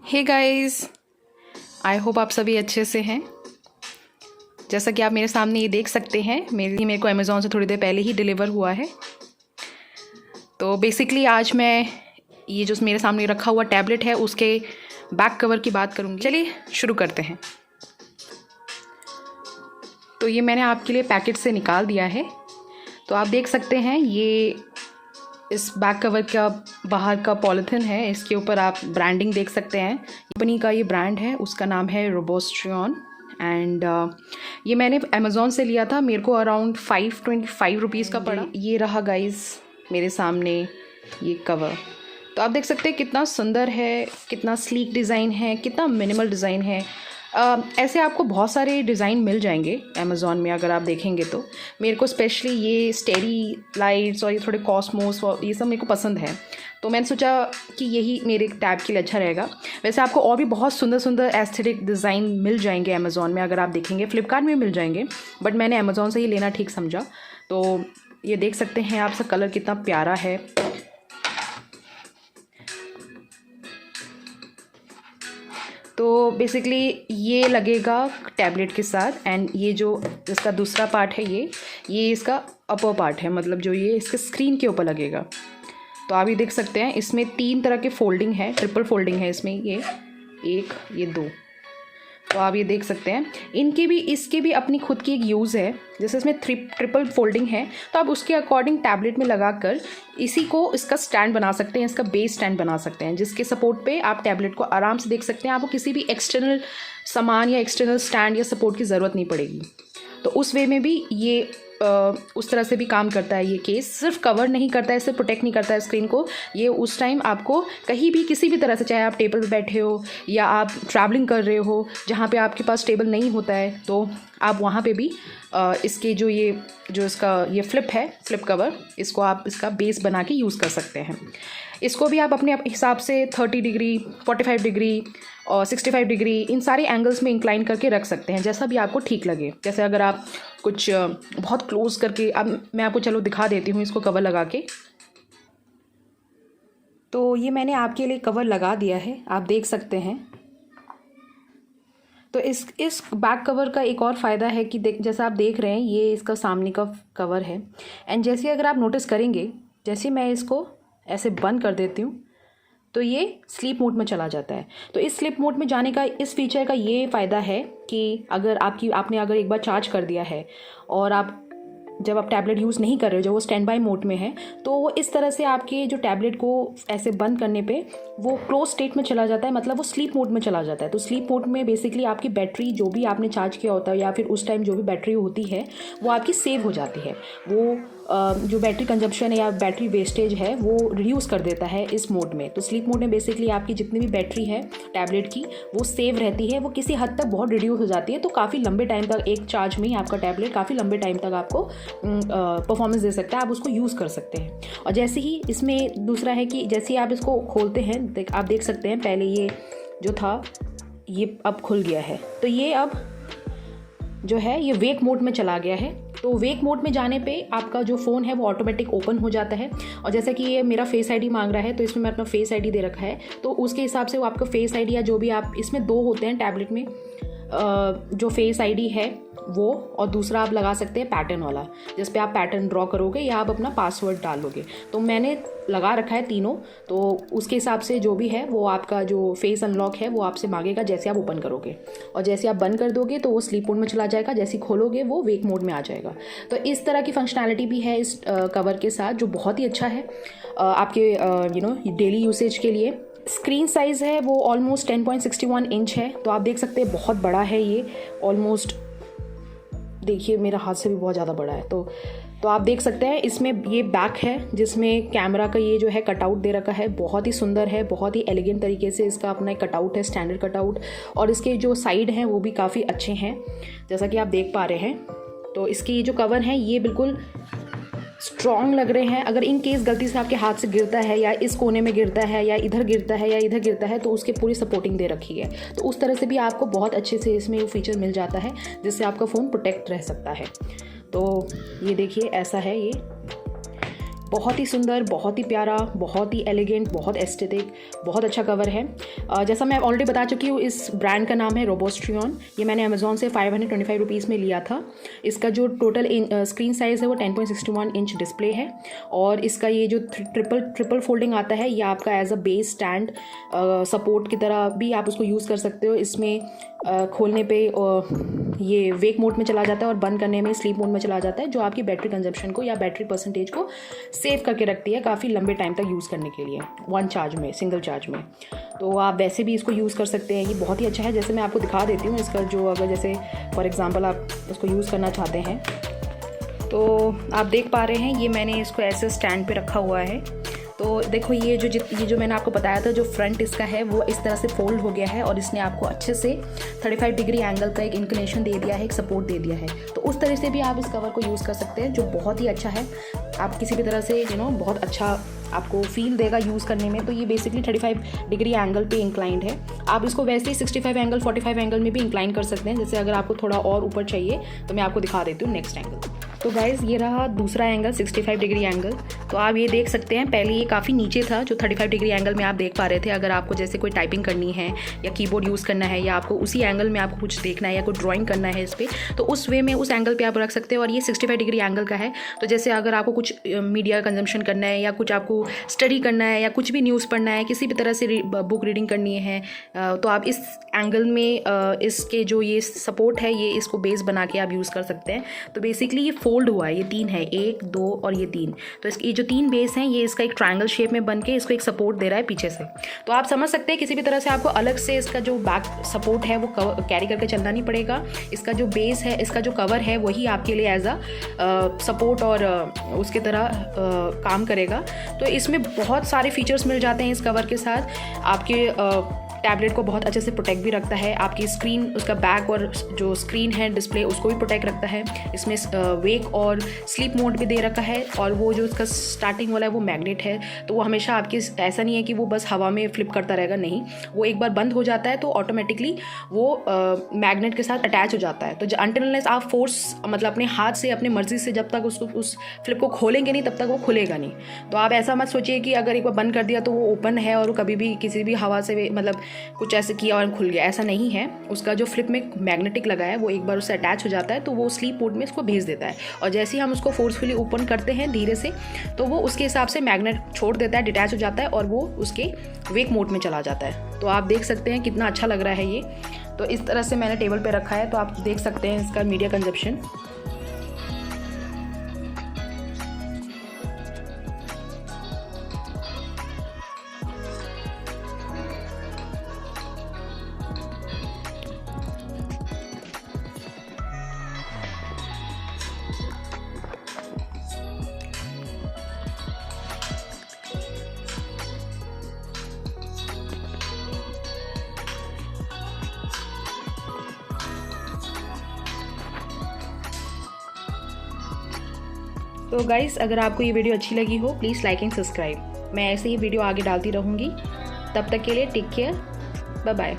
Hey guys, I hope आप सभी अच्छे से हैं। जैसा कि आप मेरे सामने ये देख सकते हैं, मेरे को अमेज़ॉन से थोड़ी देर पहले ही डिलीवर हुआ है। तो बेसिकली आज मैं ये जो मेरे सामने रखा हुआ टैबलेट है उसके बैक कवर की बात करूँगी। चलिए शुरू करते हैं। तो ये मैंने आपके लिए पैकेट से निकाल दिया है। तो आप देख सकते हैं ये इस बैक कवर का बाहर का पॉलीथिन है। इसके ऊपर आप ब्रांडिंग देख सकते हैं। कंपनी का ये ब्रांड है, उसका नाम है रोबोस्ट्रियन। एंड ये मैंने अमेज़ॉन से लिया था। मेरे को अराउंड 525 रुपीज़ का पड़ा। ये रहा गाइस मेरे सामने ये कवर। तो आप देख सकते हैं कितना सुंदर है, कितना स्लीक डिज़ाइन है, कितना मिनिमल डिज़ाइन है। ऐसे आपको बहुत सारे डिज़ाइन मिल जाएंगे अमेज़ॉन में अगर आप देखेंगे तो। मेरे को स्पेशली ये स्टेरी लाइट्स और ये थोड़े कॉस्मोस और ये सब मेरे को पसंद है, तो मैंने सोचा कि यही मेरे टैब के लिए अच्छा रहेगा। वैसे आपको और भी बहुत सुंदर सुंदर एस्थेटिक डिज़ाइन मिल जाएंगे अमेज़ॉन में अगर आप देखेंगे। फ्लिपकार्ट में मिल जाएंगे, बट मैंने अमेज़ॉन से ही लेना ठीक समझा। तो ये देख सकते हैं आप, सब कलर कितना प्यारा है। तो बेसिकली ये लगेगा टैबलेट के साथ। एंड ये जो इसका दूसरा पार्ट है ये इसका अपर पार्ट है, मतलब जो ये इसके स्क्रीन के ऊपर लगेगा। तो आप ये देख सकते हैं इसमें 3 तरह के फोल्डिंग है, ट्रिपल फोल्डिंग है इसमें, ये 1 ये 2। तो आप ये देख सकते हैं इसके भी अपनी खुद की एक यूज़ है। जैसे इसमें ट्रिपल फोल्डिंग है तो आप उसके अकॉर्डिंग टैबलेट में लगाकर इसी को इसका स्टैंड बना सकते हैं, इसका बेस स्टैंड बना सकते हैं, जिसके सपोर्ट पे आप टैबलेट को आराम से देख सकते हैं। आपको किसी भी एक्सटर्नल सामान या एक्सटर्नल स्टैंड या सपोर्ट की ज़रूरत नहीं पड़ेगी। तो उस वे में भी ये उस तरह से भी काम करता है। ये केस सिर्फ कवर नहीं करता है, सिर्फ प्रोटेक्ट नहीं करता है स्क्रीन को। ये उस टाइम आपको कहीं भी किसी भी तरह से, चाहे आप टेबल पर बैठे हो या आप ट्रैवलिंग कर रहे हो जहाँ पे आपके पास टेबल नहीं होता है, तो आप वहाँ पे भी इसके जो इसका ये फ्लिप है, फ्लिप कवर, इसको आप इसका बेस बना के यूज़ कर सकते हैं। इसको भी आप अपने हिसाब से 30 डिग्री, 45 डिग्री और 65 डिग्री इन सारे एंगल्स में इंक्लाइन करके रख सकते हैं, जैसा भी आपको ठीक लगे। जैसे अगर आप कुछ बहुत क्लोज करके, अब मैं आपको चलो दिखा देती हूँ इसको कवर लगा के। तो ये मैंने आपके लिए कवर लगा दिया है, आप देख सकते हैं। तो इस बैक कवर का एक और फ़ायदा है कि जैसा आप देख रहे हैं ये इसका सामने का कवर है। एंड जैसे अगर आप नोटिस करेंगे, जैसे मैं इसको ऐसे बंद कर देती हूँ तो ये स्लीप मोड में चला जाता है। तो इस स्लीप मोड में जाने का इस फीचर का ये फ़ायदा है कि अगर आपने अगर एक बार चार्ज कर दिया है और जब आप टैबलेट यूज़ नहीं कर रहे हो, जब वो स्टैंड बाय मोड में है, तो वो इस तरह से आपके जो टैबलेट को ऐसे बंद करने पे वो क्लोज स्टेट में चला जाता है, मतलब वो स्लीप मोड में चला जाता है। तो स्लीप मोड में बेसिकली आपकी बैटरी जो भी आपने चार्ज किया होता है या फिर उस टाइम जो भी बैटरी होती है वो आपकी सेव हो जाती है। वो जो बैटरी कंजप्शन है या बैटरी वेस्टेज है वो रिड्यूस कर देता है इस मोड में। तो स्लीप मोड में बेसिकली आपकी जितनी भी बैटरी है टैबलेट की वो सेव रहती है, वो किसी हद तक बहुत रिड्यूस हो जाती है। तो काफ़ी लंबे टाइम तक एक चार्ज में ही आपका टैबलेट काफ़ी लंबे टाइम तक आपको परफॉर्मेंस दे सकता है, आप उसको यूज़ कर सकते हैं। और जैसे ही इसमें दूसरा है कि जैसे ही आप इसको खोलते हैं, आप देख सकते हैं पहले ये जो था ये अब खुल गया है। तो ये अब जो है ये वेक मोड में चला गया है। तो वेक मोड में जाने पे आपका जो फ़ोन है वो ऑटोमेटिक ओपन हो जाता है। और जैसा कि ये मेरा फेस आईडी मांग रहा है, तो इसमें मैं अपना फेस आईडी दे रखा है, तो उसके हिसाब से वो आपका फेस आईडी या जो भी आप, इसमें 2 होते हैं टैबलेट में, जो फेस आईडी है वो, और दूसरा आप लगा सकते हैं पैटर्न वाला, जिस पे आप पैटर्न ड्रॉ करोगे या आप अपना पासवर्ड डालोगे। तो मैंने लगा रखा है तीनों, तो उसके हिसाब से जो भी है वो आपका जो फेस अनलॉक है वो आपसे मांगेगा जैसे आप ओपन करोगे, और जैसे आप बंद कर दोगे तो वो स्लीप मोड में चला जाएगा, जैसे खोलोगे वो वेक मोड में आ जाएगा। तो इस तरह की फंक्शनैलिटी भी है इस कवर के साथ, जो बहुत ही अच्छा है आपके डेली यूसेज के लिए। स्क्रीन साइज़ है वो ऑलमोस्ट 10.61 इंच है। तो आप देख सकते हैं बहुत बड़ा है ये, ऑलमोस्ट देखिए मेरा हाथ से भी बहुत ज़्यादा बड़ा है। तो आप देख सकते हैं इसमें ये बैक है जिसमें कैमरा का ये जो है कटआउट दे रखा है, बहुत ही सुंदर है, बहुत ही एलिगेंट तरीके से इसका अपना एक कटआउट है, स्टैंडर्ड कटआउट। और इसके जो साइड हैं वो भी काफ़ी अच्छे हैं, जैसा कि आप देख पा रहे हैं। तो इसकी जो कवर हैं ये बिल्कुल स्ट्रॉन्ग लग रहे हैं। अगर इन केस गलती से आपके हाथ से गिरता है या इस कोने में गिरता है या इधर गिरता है या इधर गिरता है, तो उसके पूरी सपोर्टिंग दे रखी है। तो उस तरह से भी आपको बहुत अच्छे से इसमें वो फीचर मिल जाता है जिससे आपका फ़ोन प्रोटेक्ट रह सकता है। तो ये देखिए ऐसा है, ये बहुत ही सुंदर, बहुत ही प्यारा, बहुत ही एलिगेंट, बहुत एस्थेटिक, बहुत अच्छा कवर है। जैसा मैं ऑलरेडी बता चुकी हूँ, इस ब्रांड का नाम है रोबोस्ट्रियन। ये मैंने अमेज़ॉन से 525 रुपीज़ में लिया था। इसका जो टोटल स्क्रीन साइज़ है वो 10.61 इंच डिस्प्ले है, और इसका ये जो ट्रिपल फोल्डिंग आता है, ये आपका as a base stand support की तरह भी आप उसको यूज़ कर सकते हो। इसमें खोलने पे ये वेक मोड में चला जाता है और बंद करने में स्लीप मोड में चला जाता है, जो आपकी बैटरी कंजप्शन को या बैटरी परसेंटेज को सेव करके रखती है काफ़ी लंबे टाइम तक यूज़ करने के लिए, वन चार्ज में, सिंगल चार्ज में। तो आप वैसे भी इसको यूज़ कर सकते हैं। ये बहुत ही अच्छा है। जैसे मैं आपको दिखा देती हूँ इसका जो, अगर जैसे फॉर एग्ज़ाम्पल आप इसको यूज़ करना चाहते हैं तो आप देख पा रहे हैं, ये मैंने इसको ऐसे स्टैंड पे रखा हुआ है। तो देखो ये जो मैंने आपको बताया था, जो फ्रंट इसका है वो इस तरह से फोल्ड हो गया है, और इसने आपको अच्छे से 35 डिग्री एंगल का एक इंक्लिनेशन दे दिया है, एक सपोर्ट दे दिया है। तो उस तरह से भी आप इस कवर को यूज़ कर सकते हैं, जो बहुत ही अच्छा है। आप किसी भी तरह से बहुत अच्छा आपको फील देगा यूज़ करने में। तो ये बेसिकली 35 डिग्री एंगल पे इंक्लाइंड है। आप इसको वैसे ही 65 एंगल, 45 एंगल में भी इंक्लाइन कर सकते हैं। जैसे अगर आपको थोड़ा और ऊपर चाहिए तो मैं आपको दिखा देती हूँ नेक्स्ट एंगल। तो गाइज़ ये रहा दूसरा एंगल, 65 डिग्री एंगल। तो आप ये देख सकते हैं, पहले ये काफ़ी नीचे था, जो 35 डिग्री एंगल में आप देख पा रहे थे। अगर आपको जैसे कोई टाइपिंग करनी है या कीबोर्ड यूज़ करना है, या आपको उसी एंगल में आपको कुछ देखना है या कोई ड्राइंग करना है इस पर, तो उस वे में उस एंगल पे आप रख सकते हो। और ये 65 डिग्री एंगल का है। तो जैसे अगर आपको कुछ मीडिया कंजम्पशन करना है, या कुछ आपको स्टडी करना है, या कुछ भी न्यूज़ पढ़ना है, किसी भी तरह से बुक रीडिंग करनी है, तो आप इस एंगल में इसके जो ये सपोर्ट है, ये इसको बेस बना के आप यूज़ कर सकते हैं। तो बेसिकली ये फोल्ड हुआ है, ये 3 है, 1, 2 और ये 3। तो इसकी जो 3 बेस हैं, ये इसका एक ट्रायंगल शेप में बन के इसको एक सपोर्ट दे रहा है पीछे से। तो आप समझ सकते हैं, किसी भी तरह से आपको अलग से इसका जो बैक सपोर्ट है वो कैरी करके चलना नहीं पड़ेगा। इसका जो बेस है, इसका जो कवर है, वही आपके लिए एज अ सपोर्ट और उसके तरह काम करेगा। तो इसमें बहुत सारे फीचर्स मिल जाते हैं इस कवर के साथ। आपके टैबलेट को बहुत अच्छे से प्रोटेक्ट भी रखता है। आपकी स्क्रीन, उसका बैक और जो स्क्रीन है डिस्प्ले, उसको भी प्रोटेक्ट रखता है। इसमें वेक और स्लीप मोड भी दे रखा है, और वो जो इसका स्टार्टिंग वाला है वो मैग्नेट है। तो वो हमेशा आपकी, ऐसा नहीं है कि वो बस हवा में फ्लिप करता रहेगा, नहीं, वो एक बार बंद हो जाता है तो ऑटोमेटिकली वो मैग्नेट के साथ अटैच हो जाता है। तो अनटिल अनलेस आप फोर्स, मतलब अपने हाथ से, अपने मर्जी से जब तक उसको, उस फ्लिप को खोलेंगे नहीं, तब तक वो खुलेगा नहीं। तो आप ऐसा मत सोचिए कि अगर एक बार बंद कर दिया तो वो ओपन है और कभी भी किसी भी हवा से, मतलब कुछ ऐसे किया और खुल गया, ऐसा नहीं है। उसका जो फ्लिप में मैग्नेटिक लगा है, वो एक बार उससे अटैच हो जाता है तो वो स्लीप मोड में इसको भेज देता है। और जैसे ही हम उसको फोर्सफुली ओपन करते हैं धीरे से, तो वो उसके हिसाब से मैग्नेट छोड़ देता है, डिटैच हो जाता है, और वो उसके वेक मोड में चला जाता है। तो आप देख सकते हैं कितना अच्छा लग रहा है ये। तो इस तरह से मैंने टेबल पे रखा है, तो आप देख सकते हैं इसका मीडिया कंजप्शन। तो गाइस, अगर आपको ये वीडियो अच्छी लगी हो, प्लीज़ लाइक एंड सब्सक्राइब। मैं ऐसे ही वीडियो आगे डालती रहूँगी। तब तक के लिए टेक केयर, बाय बाय।